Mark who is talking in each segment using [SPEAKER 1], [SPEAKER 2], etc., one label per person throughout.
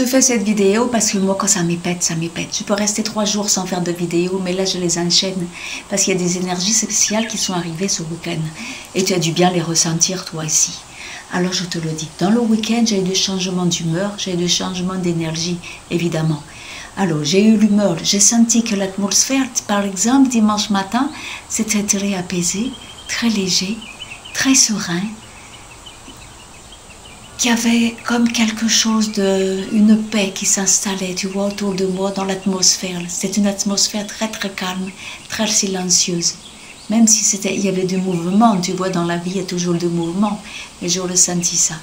[SPEAKER 1] Je fais cette vidéo parce que moi, quand ça m'épète, ça m'épète. Je peux rester 3 jours sans faire de vidéo, mais là, je les enchaîne parce qu'il y a des énergies spéciales qui sont arrivées ce week-end. Et tu as dû bien les ressentir, toi, ici. Alors, je te le dis. Dans le week-end, j'ai eu des changements d'humeur, j'ai eu des changements d'énergie, évidemment. Alors, j'ai eu l'humeur. J'ai senti que l'atmosphère, par exemple, dimanche matin, c'était très apaisé, très léger, très serein. Qu'il y avait comme quelque chose une paix qui s'installait, tu vois, autour de moi dans l'atmosphère. C'est une atmosphère très très calme, très silencieuse. Même si il y avait du mouvement, tu vois, dans la vie il y a toujours du mouvement, mais je ressentis ça.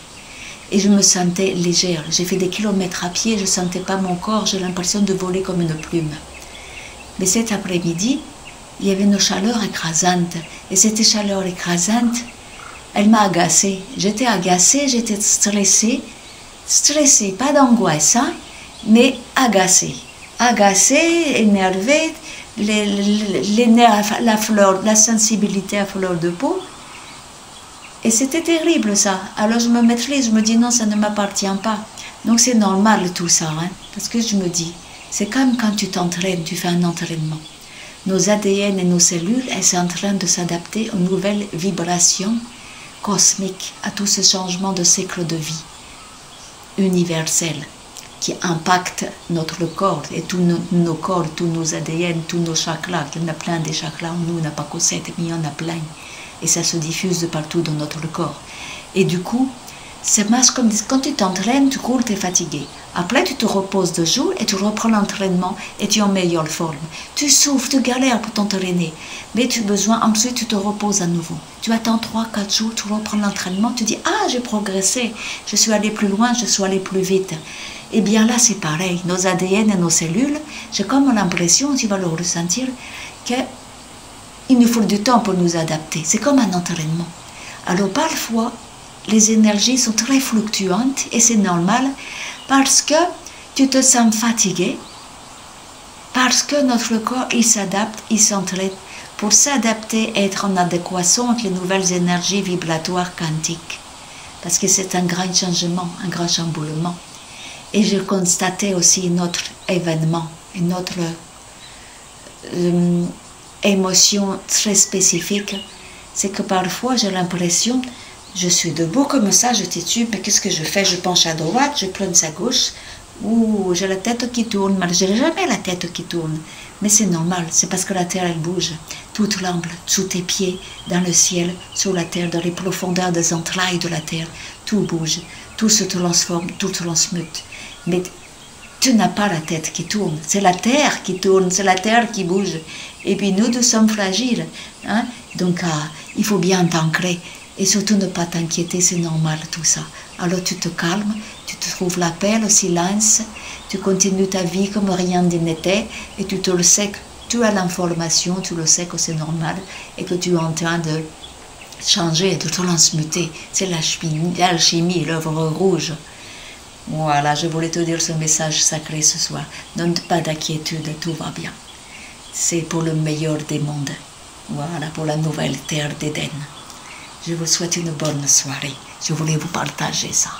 [SPEAKER 1] Et je me sentais légère. J'ai fait des kilomètres à pied, je ne sentais pas mon corps, j'ai l'impression de voler comme une plume. Mais cet après-midi, il y avait une chaleur écrasante. Et cette chaleur écrasante, elle m'a agacée. J'étais agacée, j'étais stressée. Stressée, pas d'angoisse, hein, mais agacée. Agacée, énervée, les nerfs, la sensibilité à fleur de peau. Et c'était terrible ça. Alors je me maîtrise, je me dis non, ça ne m'appartient pas. Donc c'est normal tout ça, hein, parce que je me dis, c'est comme quand tu t'entraînes, tu fais un entraînement. Nos ADN et nos cellules, elles sont en train de s'adapter aux nouvelles vibrations cosmique, à tout ce changement de cycle de vie universel qui impacte notre corps et tous nos corps, tous nos ADN, tous nos chakras. Il y en a plein des chakras, nous on n'a pas que 7, mais il y en a plein. Et ça se diffuse de partout dans notre corps. Et du coup, c'est marche comme quand tu t'entraînes, tu cours, tu es fatigué. Après, tu te reposes 2 jours et tu reprends l'entraînement et tu es en meilleure forme. Tu souffres, tu galères pour t'entraîner. Mais tu as besoin, ensuite, tu te reposes à nouveau. Tu attends 3-4 jours, tu reprends l'entraînement, tu dis « Ah, j'ai progressé, je suis allé plus loin, je suis allé plus vite. » Eh bien là, c'est pareil. Nos ADN et nos cellules, j'ai comme l'impression, tu vas le ressentir, qu'il nous faut du temps pour nous adapter. C'est comme un entraînement. Alors parfois, les énergies sont très fluctuantes et c'est normal parce que tu te sens fatigué, parce que notre corps, il s'adapte, il s'entraîne pour s'adapter, être en adéquation avec les nouvelles énergies vibratoires quantiques. Parce que c'est un grand changement, un grand chamboulement. Et j'ai constaté aussi un autre événement, une autre émotion très spécifique, c'est que parfois j'ai l'impression, je suis debout comme ça, je titube, mais qu'est-ce que je fais? Je penche à droite, je plonge à gauche, ou j'ai la tête qui tourne, mais je n'ai jamais la tête qui tourne. Mais c'est normal, c'est parce que la terre, elle bouge. Tout tremble sous tes pieds, dans le ciel, sur la terre, dans les profondeurs des entrailles de la terre. Tout bouge, tout se transforme, tout transmute. Mais tu n'as pas la tête qui tourne, c'est la terre qui tourne, c'est la terre qui bouge. Et puis nous sommes fragiles, hein? Donc il faut bien t'ancrer. Et surtout ne pas t'inquiéter, c'est normal tout ça. Alors tu te calmes, tu te trouves la paix, le silence, tu continues ta vie comme rien n'était et tu te le sais que tu as l'information, tu le sais que c'est normal et que tu es en train de changer, de transmuter. C'est l'alchimie, l'œuvre rouge. Voilà, je voulais te dire ce message sacré ce soir. Donne pas d'inquiétude, tout va bien. C'est pour le meilleur des mondes. Voilà, pour la nouvelle terre d'Éden. Je vous souhaite une bonne soirée. Je voulais vous partager ça.